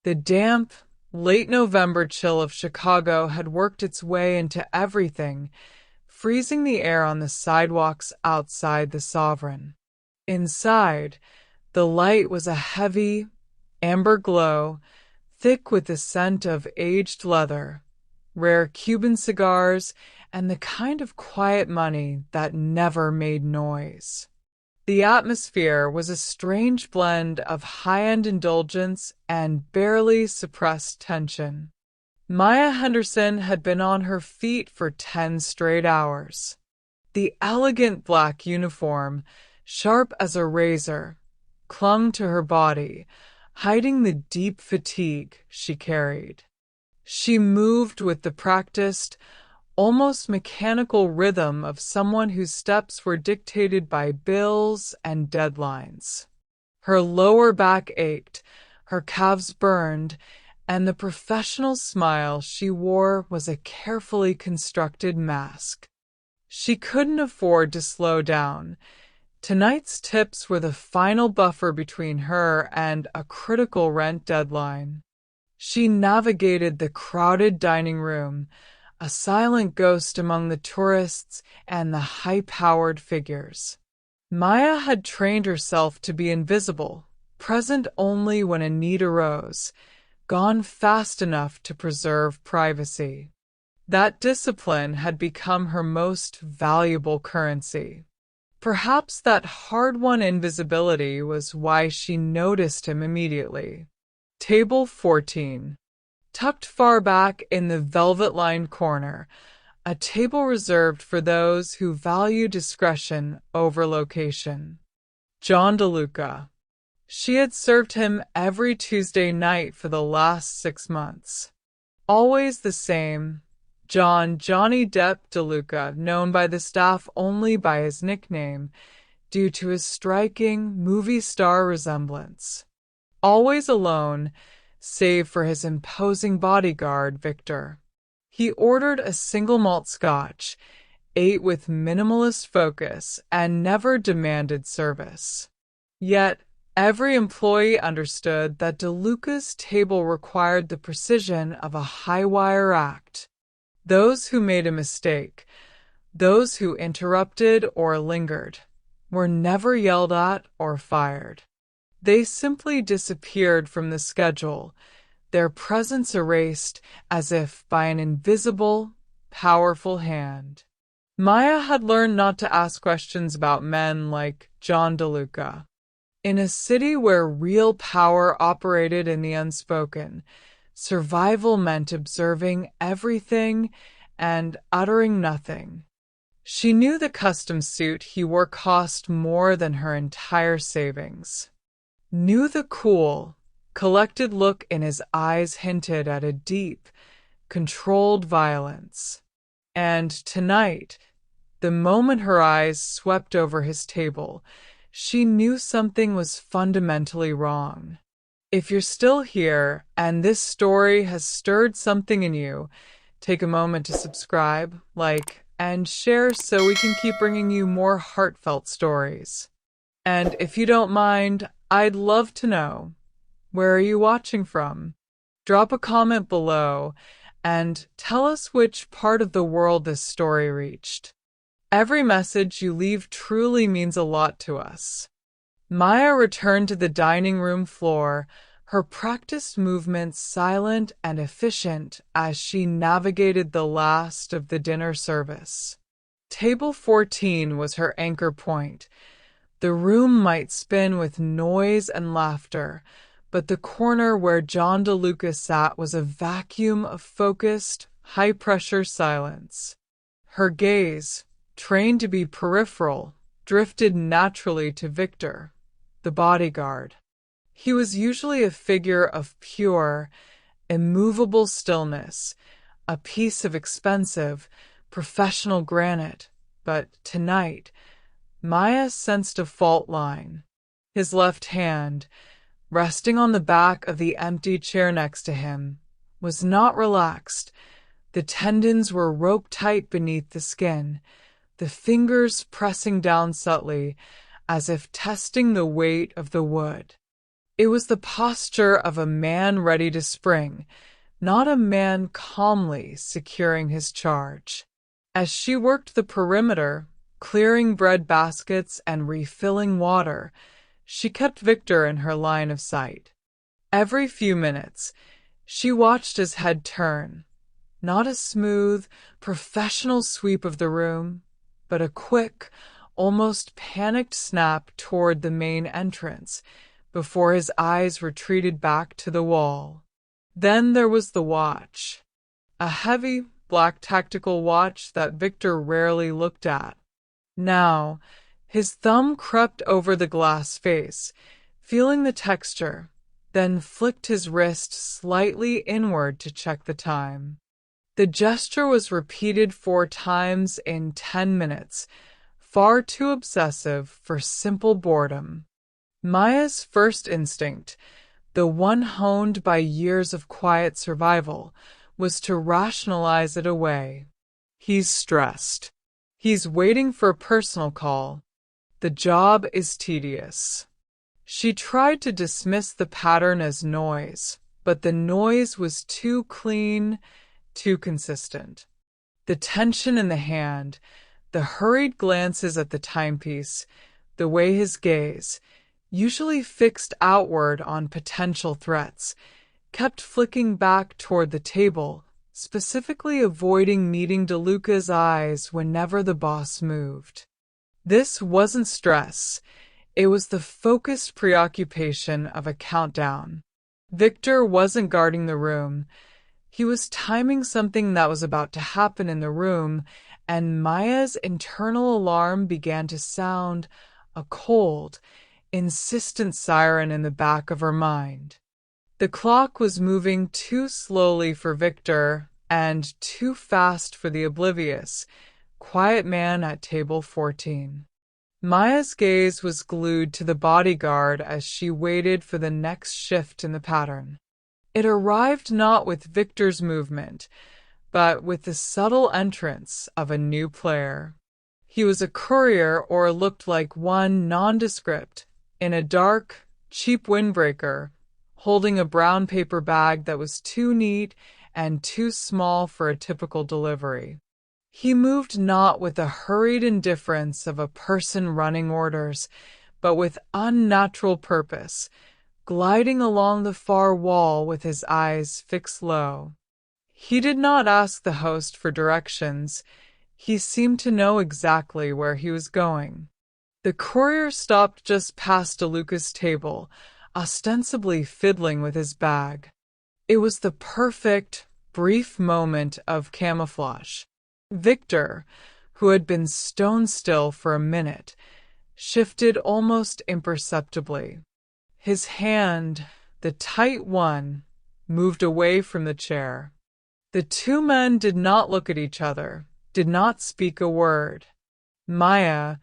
The damp, late November chill of Chicago had worked its way into everything, freezing the air on the sidewalks outside the Sovereign. Inside, the light was a heavy, amber glow, thick with the scent of aged leather, rare Cuban cigars, and the kind of quiet money that never made noise. The atmosphere was a strange blend of high-end indulgence and barely suppressed tension. Maya Henderson had been on her feet for 10 straight hours. The elegant black uniform, sharp as a razor, clung to her body, hiding the deep fatigue she carried. She moved with the practiced, almost mechanical rhythm of someone whose steps were dictated by bills and deadlines. Her lower back ached, her calves burned, and the professional smile she wore was a carefully constructed mask. She couldn't afford to slow down. Tonight's tips were the final buffer between her and a critical rent deadline. She navigated the crowded dining room, a silent ghost among the tourists and the high-powered figures. Maya had trained herself to be invisible, present only when a need arose, gone fast enough to preserve privacy. That discipline had become her most valuable currency. Perhaps that hard-won invisibility was why she noticed him immediately. Table 14. Tucked far back in the velvet-lined corner, a table reserved for those who value discretion over location. John DeLuca. She had served him every Tuesday night for the last 6 months. Always the same, Johnny Depp DeLuca, known by the staff only by his nickname, due to his striking movie star resemblance. Always alone, save for his imposing bodyguard, Victor. He ordered a single malt scotch, ate with minimalist focus, and never demanded service. Yet, every employee understood that DeLuca's table required the precision of a high-wire act. Those who made a mistake, those who interrupted or lingered, were never yelled at or fired. They simply disappeared from the schedule, their presence erased as if by an invisible, powerful hand. Maya had learned not to ask questions about men like John DeLuca. In a city where real power operated in the unspoken, survival meant observing everything and uttering nothing. She knew the custom suit he wore cost more than her entire savings. Knew the cool, collected look in his eyes hinted at a deep, controlled violence. And tonight, the moment her eyes swept over his table, she knew something was fundamentally wrong. If you're still here and this story has stirred something in you, take a moment to subscribe, like, and share so we can keep bringing you more heartfelt stories. And if you don't mind, I'd love to know, where are you watching from? Drop a comment below and tell us which part of the world this story reached. Every message you leave truly means a lot to us. Maya returned to the dining room floor, her practiced movements silent and efficient as she navigated the last of the dinner service. Table 14 was her anchor point. The room might spin with noise and laughter, but the corner where John DeLuca sat was a vacuum of focused, high-pressure silence. Her gaze, trained to be peripheral, drifted naturally to Victor, the bodyguard. He was usually a figure of pure, immovable stillness, a piece of expensive, professional granite, but tonight, Maya sensed a fault line. His left hand, resting on the back of the empty chair next to him, was not relaxed. The tendons were rope-tight beneath the skin, the fingers pressing down subtly, as if testing the weight of the wood. It was the posture of a man ready to spring, not a man calmly securing his charge. As she worked the perimeter, clearing bread baskets and refilling water, she kept Victor in her line of sight. Every few minutes, she watched his head turn, not a smooth, professional sweep of the room, but a quick, almost panicked snap toward the main entrance before his eyes retreated back to the wall. Then there was the watch, a heavy, black tactical watch that Victor rarely looked at. Now, his thumb crept over the glass face, feeling the texture, then flicked his wrist slightly inward to check the time. The gesture was repeated 4 times in 10 minutes, far too obsessive for simple boredom. Maya's first instinct, the one honed by years of quiet survival, was to rationalize it away. He's stressed. He's waiting for a personal call. The job is tedious. She tried to dismiss the pattern as noise, but the noise was too clean, too consistent. The tension in the hand, the hurried glances at the timepiece, the way his gaze, usually fixed outward on potential threats, kept flicking back toward the table, specifically avoiding meeting DeLuca's eyes whenever the boss moved. This wasn't stress. It was the focused preoccupation of a countdown. Victor wasn't guarding the room. He was timing something that was about to happen in the room, and Maya's internal alarm began to sound, a cold, insistent siren in the back of her mind. The clock was moving too slowly for Victor and too fast for the oblivious, quiet man at table 14. Maya's gaze was glued to the bodyguard as she waited for the next shift in the pattern. It arrived not with Victor's movement, but with the subtle entrance of a new player. He was a courier or looked like one nondescript, in a dark, cheap windbreaker, holding a brown paper bag that was too neat and too small for a typical delivery. He moved not with the hurried indifference of a person running orders, but with unnatural purpose, gliding along the far wall with his eyes fixed low. He did not ask the host for directions. He seemed to know exactly where he was going. The courier stopped just past DeLuca's table, ostensibly fiddling with his bag. It was the perfect, brief moment of camouflage. Victor, who had been stone still for a minute, shifted almost imperceptibly. His hand, the tight one, moved away from the chair. The two men did not look at each other, did not speak a word. Maya,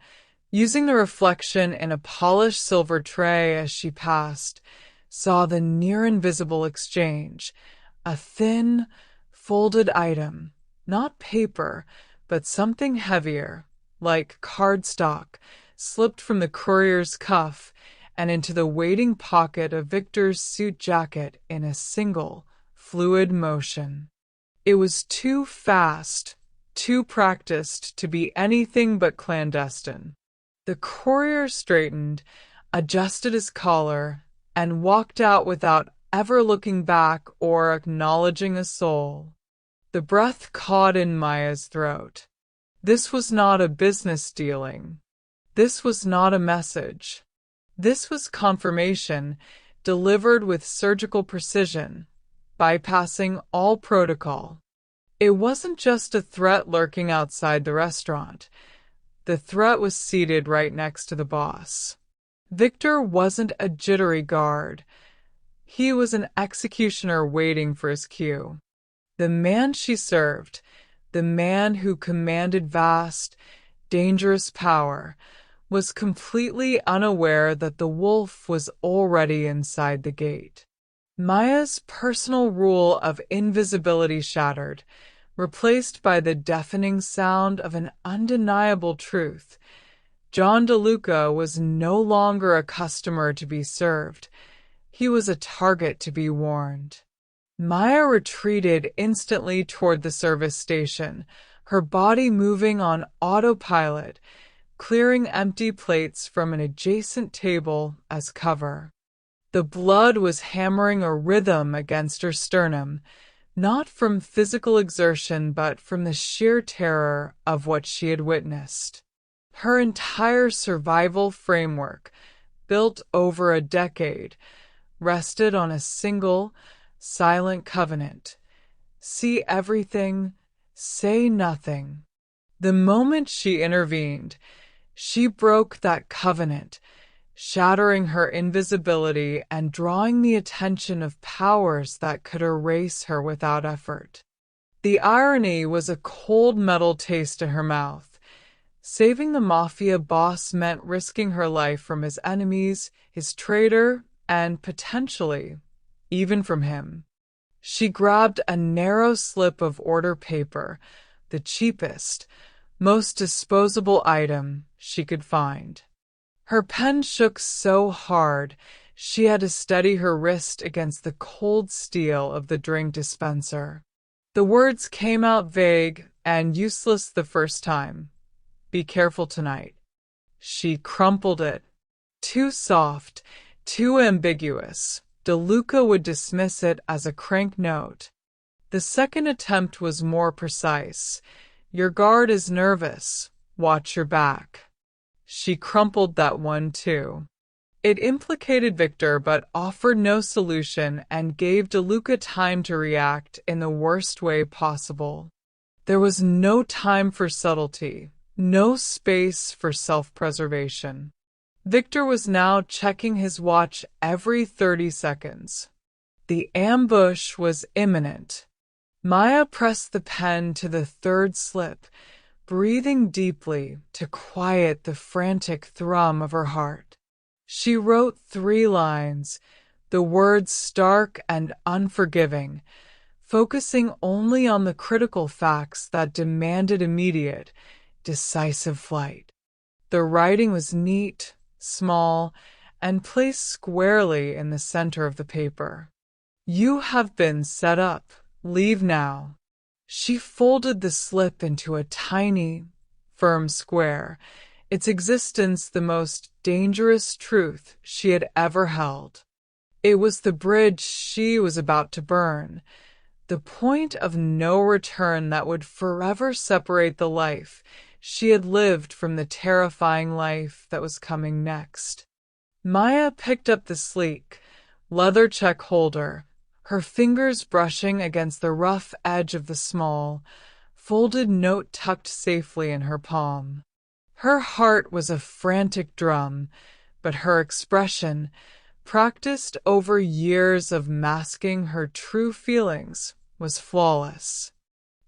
using the reflection in a polished silver tray as she passed, saw the near-invisible exchange, a thin, folded item, not paper, but something heavier, like cardstock, slipped from the courier's cuff and into the waiting pocket of Victor's suit jacket in a single, fluid motion. It was too fast, too practiced to be anything but clandestine. The courier straightened, adjusted his collar, and walked out without ever looking back or acknowledging a soul. The breath caught in Maya's throat. This was not a business dealing. This was not a message. This was confirmation, delivered with surgical precision, bypassing all protocol. It wasn't just a threat lurking outside the restaurant. The threat was seated right next to the boss. Victor wasn't a jittery guard. He was an executioner waiting for his cue. The man she served, the man who commanded vast, dangerous power, was completely unaware that the wolf was already inside the gate. Maya's personal rule of invisibility shattered, replaced by the deafening sound of an undeniable truth. John DeLuca was no longer a customer to be served. He was a target to be warned. Maya retreated instantly toward the service station, her body moving on autopilot, clearing empty plates from an adjacent table as cover. The blood was hammering a rhythm against her sternum, not from physical exertion but from the sheer terror of what she had witnessed. Her entire survival framework, built over a decade, rested on a single, silent covenant. See everything, say nothing. The moment she intervened, she broke that covenant, shattering her invisibility and drawing the attention of powers that could erase her without effort. The irony was a cold metal taste in her mouth. Saving the MAFIA boss meant risking her life from his enemies, his traitor, and potentially, even from him. She grabbed a narrow slip of order paper, the cheapest, most disposable item she could find. Her pen shook so hard she had to steady her wrist against the cold steel of the drink dispenser. The words came out vague and useless the first time. Be careful tonight. She crumpled it. Too soft, too ambiguous. DeLuca would dismiss it as a crank note. The second attempt was more precise. Your guard is nervous. Watch your back. She crumpled that one too. It implicated Victor but offered no solution and gave DeLuca time to react in the worst way possible. There was no time for subtlety, no space for self-preservation. Victor was now checking his watch every 30 seconds. The ambush was imminent. Maya pressed the pen to the third slip, breathing deeply to quiet the frantic thrum of her heart. She wrote 3 lines, the words stark and unforgiving, focusing only on the critical facts that demanded immediate, decisive flight. The writing was neat, small, and placed squarely in the center of the paper. You have been set up. Leave now. She folded the slip into a tiny, firm square, its existence the most dangerous truth she had ever held. It was the bridge she was about to burn, the point of no return that would forever separate the life she had lived from the terrifying life that was coming next. Maya picked up the sleek, leather check holder, her fingers brushing against the rough edge of the small, folded note tucked safely in her palm. Her heart was a frantic drum, but her expression, practiced over years of masking her true feelings, was flawless.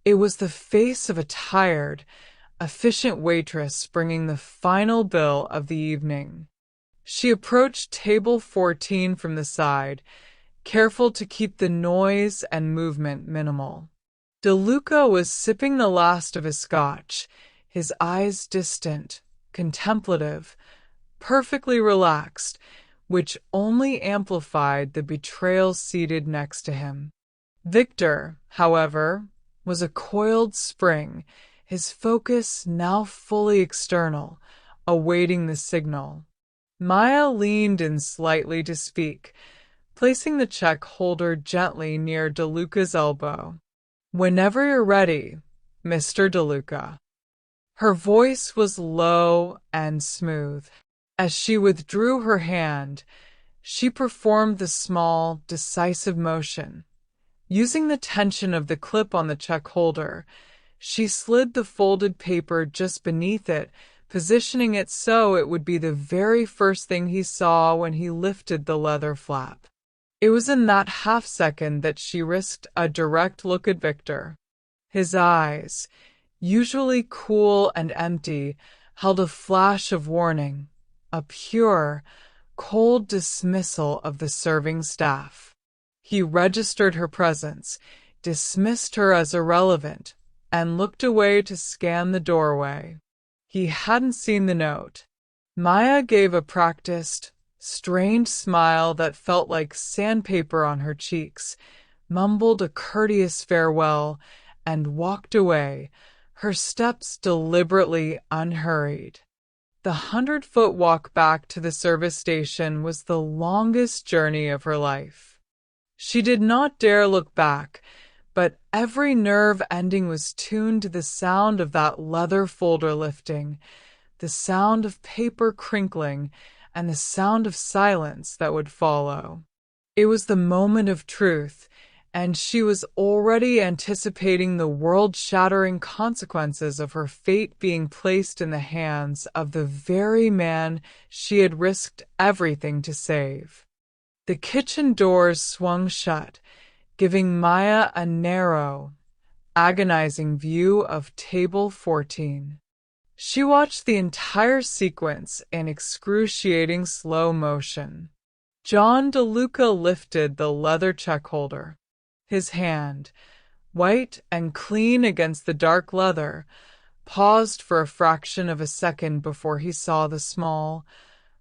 It was the face of a tired, efficient waitress bringing the final bill of the evening. She approached table 14 from the side, careful to keep the noise and movement minimal. DeLuca was sipping the last of his scotch, his eyes distant, contemplative, perfectly relaxed, which only amplified the betrayal seated next to him. Victor, however, was a coiled spring, his focus now fully external, awaiting the signal. Maya leaned in slightly to speak, placing the check holder gently near DeLuca's elbow. Whenever you're ready, Mr. DeLuca. Her voice was low and smooth. As she withdrew her hand, she performed the small, decisive motion. Using the tension of the clip on the check holder, she slid the folded paper just beneath it, positioning it so it would be the very first thing he saw when he lifted the leather flap. It was in that half-second that she risked a direct look at Victor. His eyes, usually cool and empty, held a flash of warning, a pure, cold dismissal of the serving staff. He registered her presence, dismissed her as irrelevant, and looked away to scan the doorway. He hadn't seen the note. Maya gave a practiced, strained smile that felt like sandpaper on her cheeks, mumbled a courteous farewell, and walked away, her steps deliberately unhurried. The 100-foot walk back to the service station was the longest journey of her life. She did not dare look back, but every nerve ending was tuned to the sound of that leather folder lifting, the sound of paper crinkling, and the sound of silence that would follow. It was the moment of truth, and she was already anticipating the world-shattering consequences of her fate being placed in the hands of the very man she had risked everything to save. The kitchen doors swung shut, giving Maya a narrow, agonizing view of table 14. She watched the entire sequence in excruciating slow motion. John DeLuca lifted the leather check holder. His hand, white and clean against the dark leather, paused for a fraction of a second before he saw the small,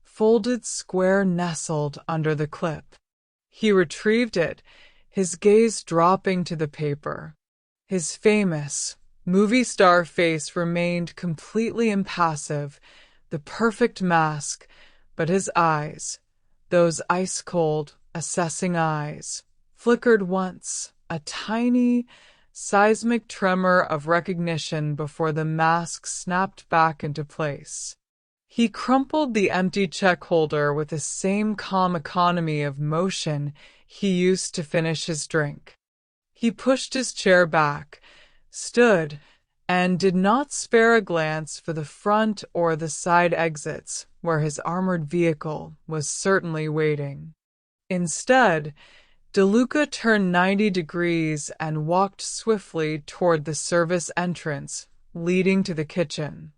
folded square nestled under the clip. He retrieved it, his gaze dropping to the paper. His famous, movie star face remained completely impassive, the perfect mask, but his eyes, those ice-cold, assessing eyes, flickered once, a tiny, seismic tremor of recognition before the mask snapped back into place. He crumpled the empty check holder with the same calm economy of motion he used to finish his drink. He pushed his chair back, stood, and did not spare a glance for the front or the side exits where his armored vehicle was certainly waiting. Instead, DeLuca turned 90 degrees and walked swiftly toward the service entrance leading to the kitchen.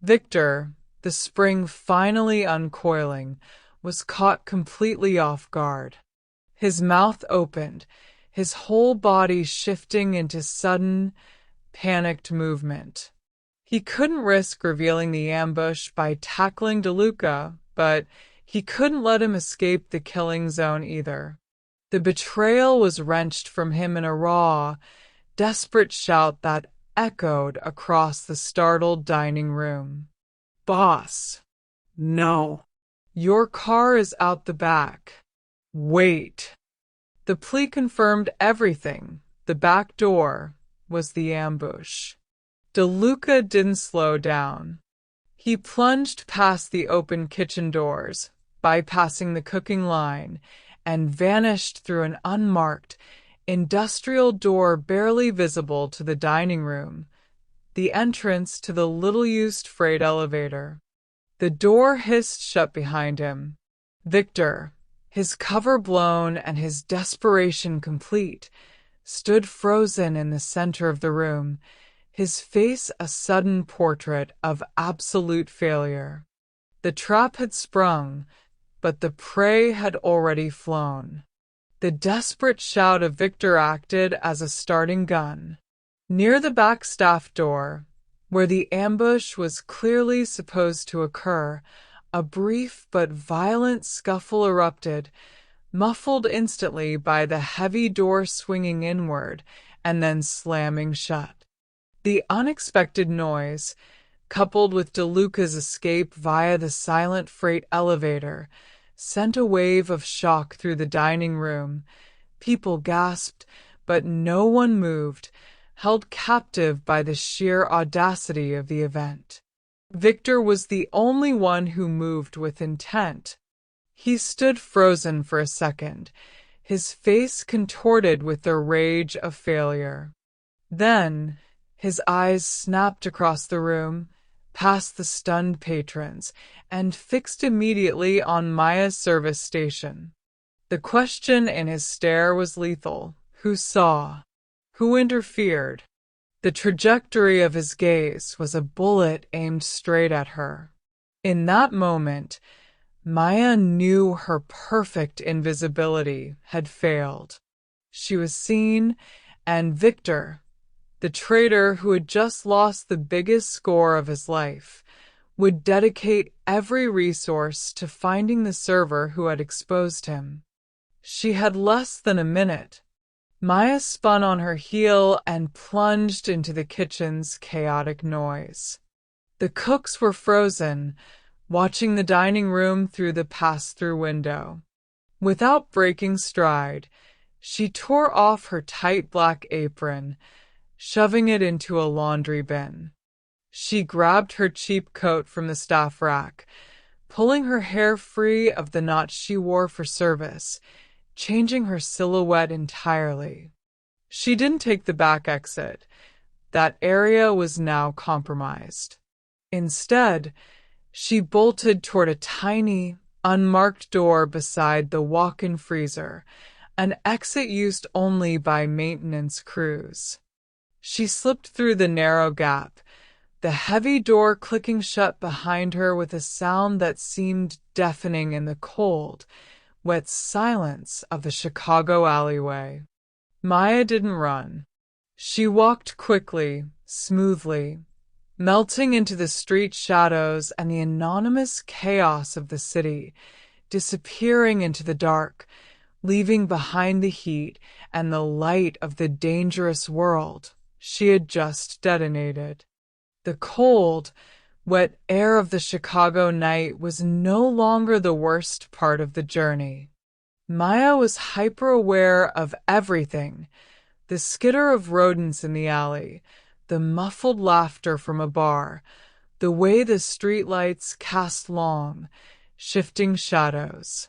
Victor, the spring finally uncoiling, was caught completely off guard. His mouth opened, his whole body shifting into sudden, panicked movement. He couldn't risk revealing the ambush by tackling DeLuca, but he couldn't let him escape the killing zone either. The betrayal was wrenched from him in a raw, desperate shout that echoed across the startled dining room. "Boss, no. Your car is out the back. Wait." The plea confirmed everything. The back door was the ambush. DeLuca didn't slow down. He plunged past the open kitchen doors, bypassing the cooking line, and vanished through an unmarked, industrial door barely visible to the dining room, the entrance to the little-used freight elevator. The door hissed shut behind him. Victor, his cover blown and his desperation complete, stood frozen in the center of the room, his face a sudden portrait of absolute failure. The trap had sprung, but the prey had already flown. The desperate shout of Victor acted as a starting gun. Near the back staff door, where the ambush was clearly supposed to occur, a brief but violent scuffle erupted, muffled instantly by the heavy door swinging inward and then slamming shut. The unexpected noise, coupled with DeLuca's escape via the silent freight elevator, sent a wave of shock through the dining room. People gasped, but no one moved, held captive by the sheer audacity of the event. Victor was the only one who moved with intent. He stood frozen for a second, his face contorted with the rage of failure. Then, his eyes snapped across the room, past the stunned patrons, and fixed immediately on Maya's service station. The question in his stare was lethal. Who saw? Who interfered? The trajectory of his gaze was a bullet aimed straight at her. In that moment, Maya knew her perfect invisibility had failed. She was seen, and Victor, the traitor who had just lost the biggest score of his life, would dedicate every resource to finding the server who had exposed him. She had less than a minute. Maya spun on her heel and plunged into the kitchen's chaotic noise. The cooks were frozen, watching the dining room through the pass-through window. Without breaking stride, she tore off her tight black apron, shoving it into a laundry bin. She grabbed her cheap coat from the staff rack, pulling her hair free of the knots she wore for service, changing her silhouette entirely. She didn't take the back exit. That area was now compromised. Instead, she bolted toward a tiny, unmarked door beside the walk-in freezer, an exit used only by maintenance crews. She slipped through the narrow gap, the heavy door clicking shut behind her with a sound that seemed deafening in the cold, wet silence of the Chicago alleyway. Maya didn't run. She walked quickly, smoothly, melting into the street shadows and the anonymous chaos of the city, disappearing into the dark, leaving behind the heat and the light of the dangerous world she had just detonated. The cold, wet air of the Chicago night was no longer the worst part of the journey. Maya was hyper-aware of everything: the skitter of rodents in the alley, the muffled laughter from a bar, the way the streetlights cast long, shifting shadows.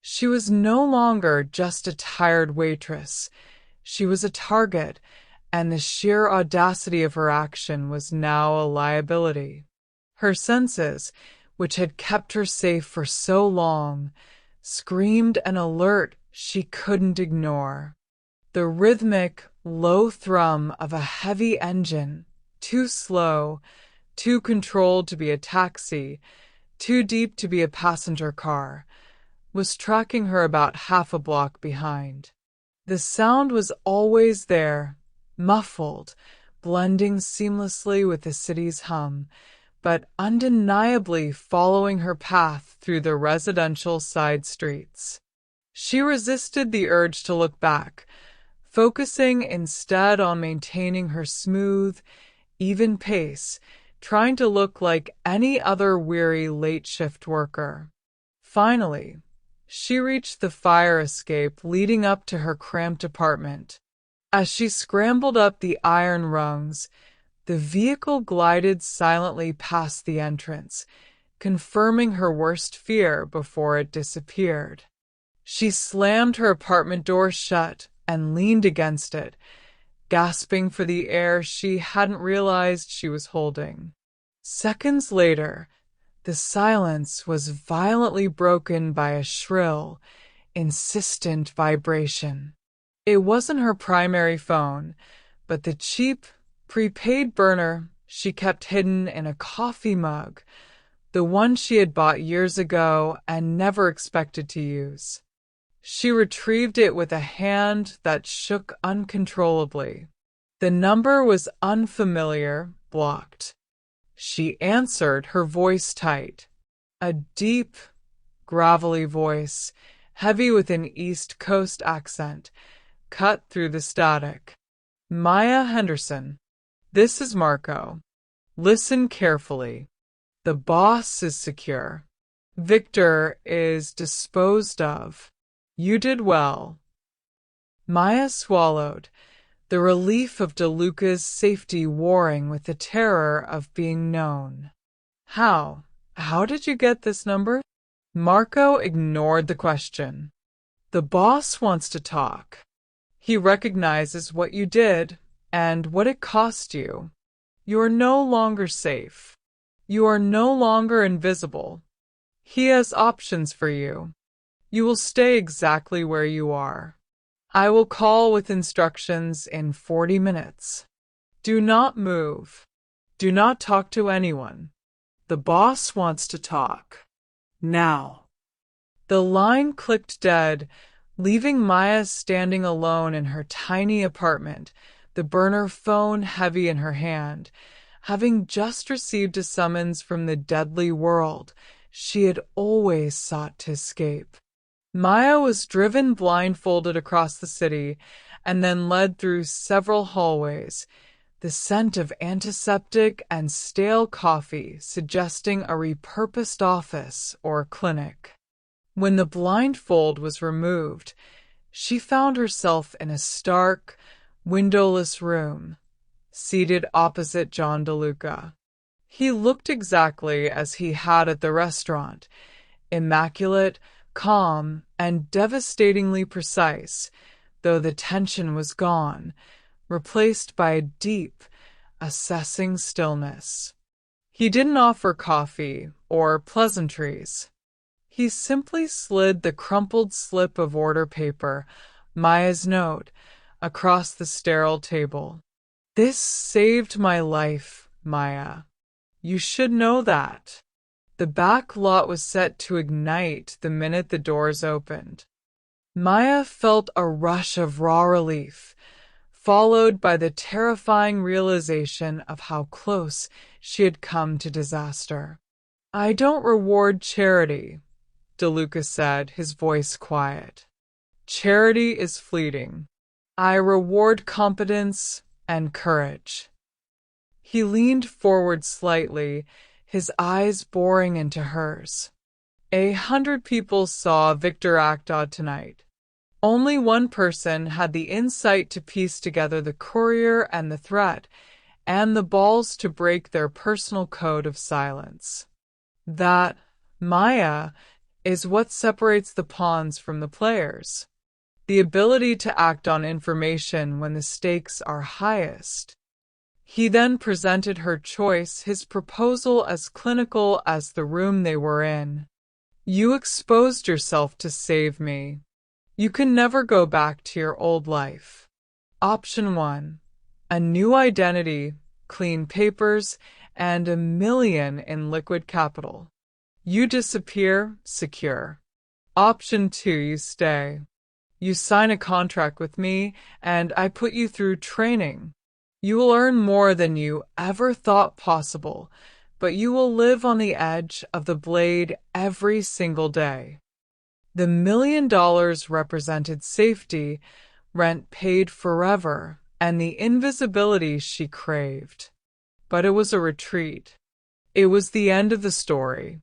She was no longer just a tired waitress. She was a target, and the sheer audacity of her action was now a liability. Her senses, which had kept her safe for so long, screamed an alert she couldn't ignore. The rhythmic, low thrum of a heavy engine, too slow, too controlled to be a taxi, too deep to be a passenger car, was tracking her about half a block behind. The sound was always there, muffled, blending seamlessly with the city's hum, but undeniably following her path through the residential side streets. She resisted the urge to look back, focusing instead on maintaining her smooth, even pace, trying to look like any other weary late-shift worker. Finally, she reached the fire escape leading up to her cramped apartment. As she scrambled up the iron rungs, the vehicle glided silently past the entrance, confirming her worst fear before it disappeared. She slammed her apartment door shut and leaned against it, gasping for the air she hadn't realized she was holding. Seconds later, the silence was violently broken by a shrill, insistent vibration. It wasn't her primary phone, but the cheap, prepaid burner she kept hidden in a coffee mug, the one she had bought years ago and never expected to use. She retrieved it with a hand that shook uncontrollably. The number was unfamiliar, blocked. She answered, her voice tight. A deep, gravelly voice, heavy with an East Coast accent, cut through the static. Maya Henderson, this is Marco. Listen carefully. The boss is secure. Victor is disposed of. You did well. Maya swallowed, the relief of DeLuca's safety warring with the terror of being known. How did you get this number? Marco ignored the question. The boss wants to talk. He recognizes what you did and what it cost you. You are no longer safe. You are no longer invisible. He has options for you. You will stay exactly where you are. I will call with instructions in 40 minutes. Do not move. Do not talk to anyone. The boss wants to talk. Now. The line clicked dead, leaving Maya standing alone in her tiny apartment, the burner phone heavy in her hand, having just received a summons from the deadly world she had always sought to escape. Maya was driven blindfolded across the city and then led through several hallways, the scent of antiseptic and stale coffee suggesting a repurposed office or clinic. When the blindfold was removed, she found herself in a stark, windowless room, seated opposite John DeLuca. He looked exactly as he had at the restaurant, immaculate, calm, and devastatingly precise, though the tension was gone, replaced by a deep, assessing stillness. He didn't offer coffee or pleasantries. He simply slid the crumpled slip of order paper, Maya's note, across the sterile table. "This saved my life, Maya. You should know that." The back lot was set to ignite the minute the doors opened. Maya felt a rush of raw relief, followed by the terrifying realization of how close she had come to disaster. "I don't reward charity," DeLuca said, his voice quiet. "Charity is fleeting. I reward competence and courage." He leaned forward slightly, his eyes boring into hers. 100 people saw Victor act odd tonight. Only one person had the insight to piece together the courier and the threat, and the balls to break their personal code of silence. That, Maya, is what separates the pawns from the players. The ability to act on information when the stakes are highest. He then presented her choice, his proposal as clinical as the room they were in. "You exposed yourself to save me. You can never go back to your old life. Option 1, a new identity, clean papers, and $1 million in liquid capital. You disappear, secure. Option 2, you stay. You sign a contract with me, and I put you through training. You will earn more than you ever thought possible, but you will live on the edge of the blade every single day." The $1 million represented safety, rent paid forever, and the invisibility she craved. But it was a retreat. It was the end of the story.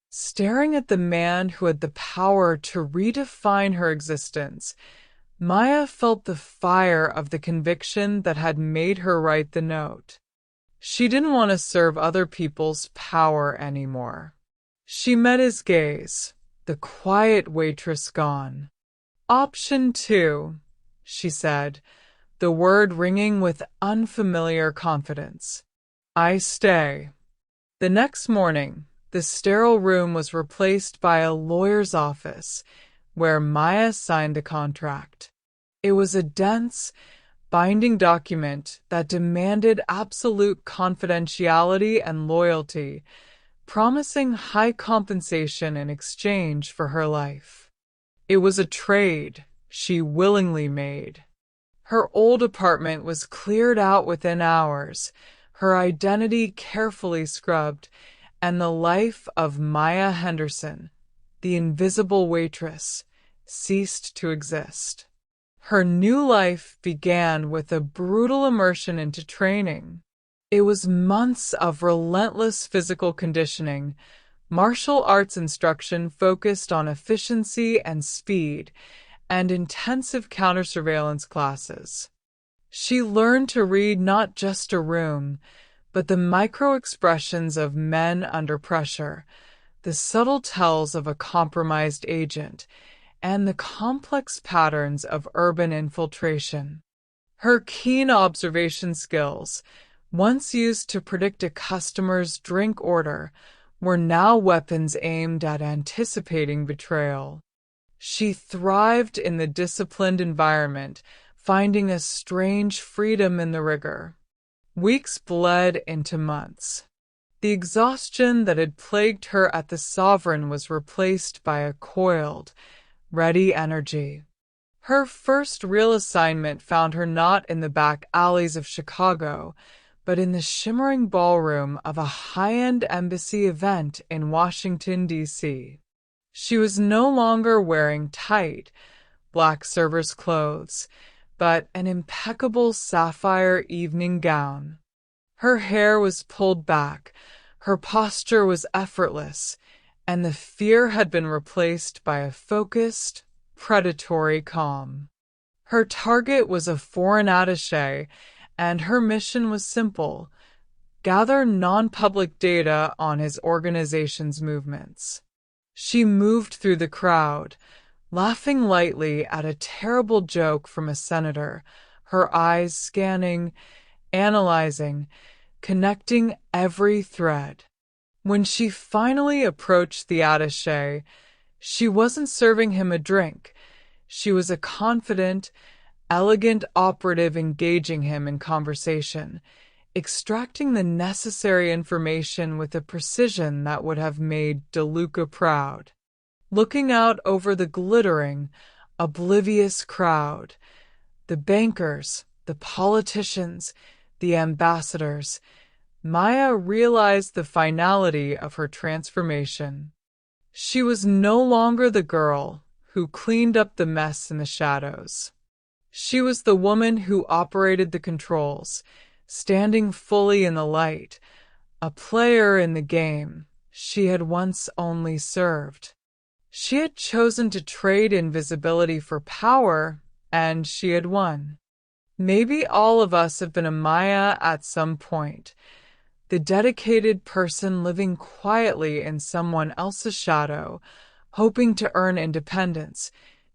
Staring at the man who had the power to redefine her existence, Maya felt the fire of the conviction that had made her write the note. She didn't want to serve other people's power anymore. She met his gaze, the quiet waitress gone. "Option 2, she said, the word ringing with unfamiliar confidence. "I stay." The next morning, the sterile room was replaced by a lawyer's office, where Maya signed the contract. It was a dense, binding document that demanded absolute confidentiality and loyalty, promising high compensation in exchange for her life. It was a trade she willingly made. Her old apartment was cleared out within hours, her identity carefully scrubbed, and the life of Maya Henderson, the invisible waitress, ceased to exist. Her new life began with a brutal immersion into training. It was months of relentless physical conditioning, martial arts instruction focused on efficiency and speed, and intensive counter-surveillance classes. She learned to read not just a room, but the micro-expressions of men under pressure, the subtle tells of a compromised agent, and the complex patterns of urban infiltration. Her keen observation skills, once used to predict a customer's drink order, were now weapons aimed at anticipating betrayal. She thrived in the disciplined environment, finding a strange freedom in the rigor. Weeks bled into months. The exhaustion that had plagued her at the Sovereign was replaced by a coiled, ready energy. Her first real assignment found her not in the back alleys of Chicago, but in the shimmering ballroom of a high-end embassy event in Washington, D.C. She was no longer wearing tight, black server's clothes, but an impeccable sapphire evening gown. Her hair was pulled back, her posture was effortless, and the fear had been replaced by a focused, predatory calm. Her target was a foreign attaché, and her mission was simple: gather non-public data on his organization's movements. She moved through the crowd, laughing lightly at a terrible joke from a senator, her eyes scanning, analyzing, connecting every thread. When she finally approached the attaché, she wasn't serving him a drink. She was a confident, elegant operative engaging him in conversation, extracting the necessary information with a precision that would have made DeLuca proud. Looking out over the glittering, oblivious crowd, the bankers, the politicians, the ambassadors, Maya realized the finality of her transformation. She was no longer the girl who cleaned up the mess in the shadows. She was the woman who operated the controls, standing fully in the light, a player in the game she had once only served. She had chosen to trade invisibility for power, and she had won. Maybe all of us have been a Maya at some point, the dedicated person living quietly in someone else's shadow, hoping to earn independence,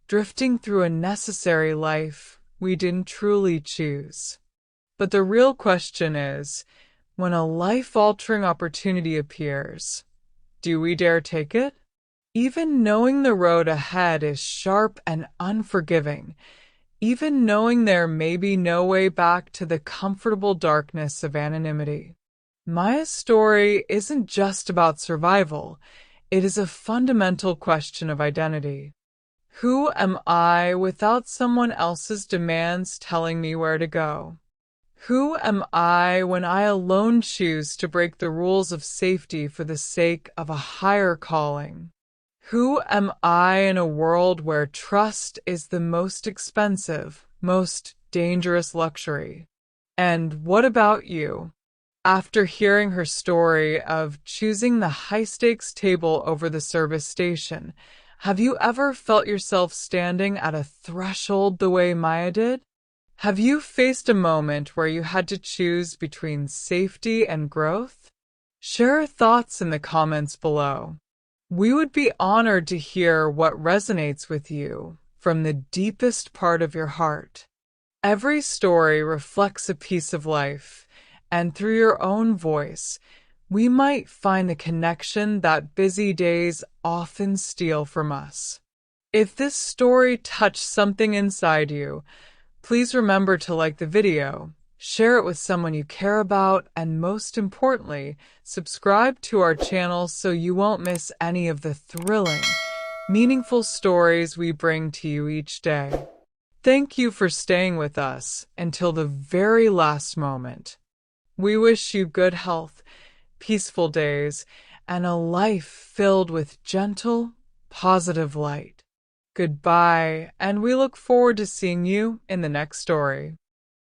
drifting through a necessary life we didn't truly choose. But the real question is, when a life-altering opportunity appears, do we dare take it? Even knowing the road ahead is sharp and unforgiving, even knowing there may be no way back to the comfortable darkness of anonymity. Maya's story isn't just about survival, it is a fundamental question of identity. Who am I without someone else's demands telling me where to go? Who am I when I alone choose to break the rules of safety for the sake of a higher calling? Who am I in a world where trust is the most expensive, most dangerous luxury? And what about you? After hearing her story of choosing the high-stakes table over the service station, have you ever felt yourself standing at a threshold the way Maya did? Have you faced a moment where you had to choose between safety and growth? Share your thoughts in the comments below. We would be honored to hear what resonates with you from the deepest part of your heart. Every story reflects a piece of life, and through your own voice, we might find the connection that busy days often steal from us. If this story touched something inside you, please remember to like the video, share it with someone you care about, and most importantly, subscribe to our channel so you won't miss any of the thrilling, meaningful stories we bring to you each day. Thank you for staying with us until the very last moment. We wish you good health, peaceful days, and a life filled with gentle, positive light. Goodbye, and we look forward to seeing you in the next story.